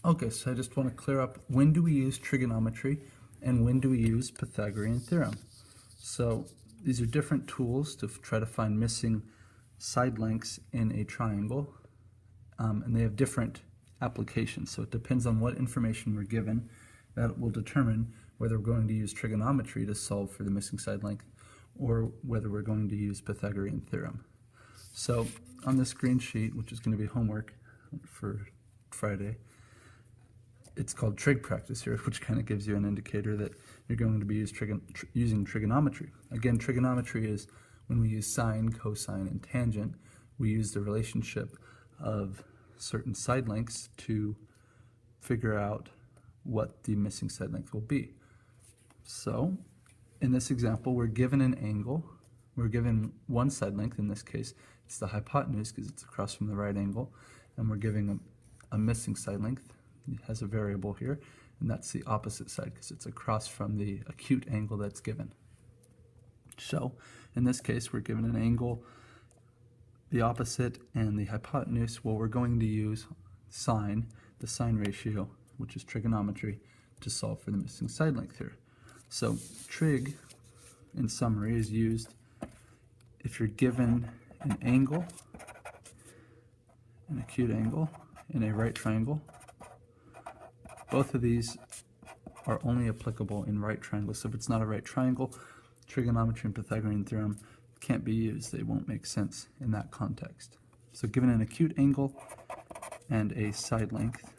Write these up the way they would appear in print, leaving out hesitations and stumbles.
Okay, so I just want to clear up, when do we use trigonometry and when do we use Pythagorean theorem? So these are different tools to try to find missing side lengths in a triangle, and they have different applications. So it depends on what information we're given that will determine whether we're going to use trigonometry to solve for the missing side length or whether we're going to use Pythagorean theorem. So on this green sheet, which is going to be homework for Friday, it's called trig practice here, which kind of gives you an indicator that you're going to be using trigonometry. Again, trigonometry is when we use sine, cosine, and tangent. We use the relationship of certain side lengths to figure out what the missing side length will be. So in this example, we're given an angle. We're given one side length. In this case, it's the hypotenuse because it's across from the right angle, and we're giving a missing side length. It has a variable here, and that's the opposite side because it's across from the acute angle that's given. So in this case, we're given an angle, the opposite, and the hypotenuse. Well, we're going to use sine, the sine ratio, which is trigonometry, to solve for the missing side length here. So trig, in summary, is used if you're given an angle, an acute angle, in a right triangle. Both of these are only applicable in right triangles. So if it's not a right triangle, trigonometry and Pythagorean theorem can't be used. They won't make sense in that context. So given an acute angle and a side length,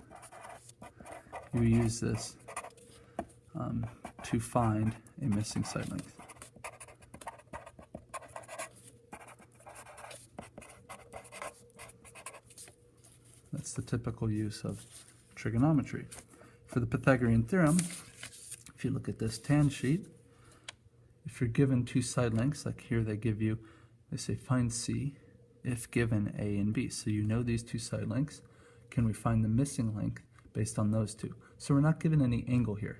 you use this to find a missing side length. That's the typical use of trigonometry. For the Pythagorean theorem, if you look at this tan sheet, if you're given two side lengths, like here they say find C if given A and B. So you know these two side lengths. Can we find the missing length based on those two? So we're not given any angle here.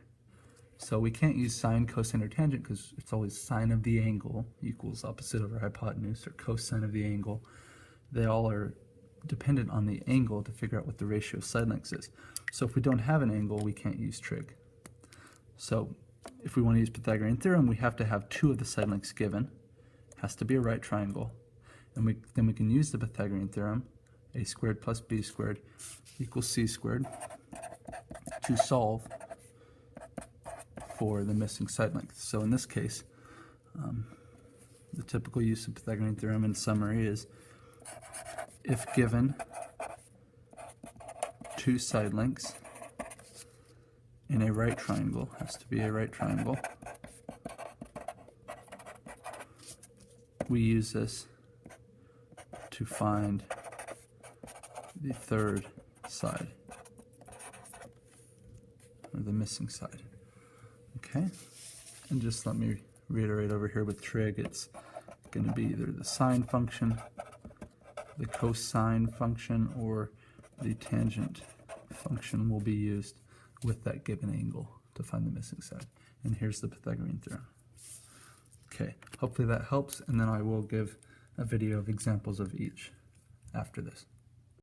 So we can't use sine, cosine, or tangent because it's always sine of the angle equals opposite over hypotenuse, or cosine of the angle. They all are dependent on the angle to figure out what the ratio of side lengths is. So if we don't have an angle, we can't use trig. So if we want to use Pythagorean theorem, we have to have two of the side lengths given. It has to be a right triangle. And then we can use the Pythagorean theorem, a squared plus b squared equals c squared, to solve for the missing side length. So in this case, the typical use of Pythagorean theorem in summary is if given two side lengths in a right triangle, has to be a right triangle, we use this to find the third side, or the missing side. Okay, and just let me reiterate over here with trig, it's going to be either the sine function, the cosine function, or the tangent function will be used with that given angle to find the missing side. And here's the Pythagorean theorem. Okay, hopefully that helps, and then I will give a video of examples of each after this.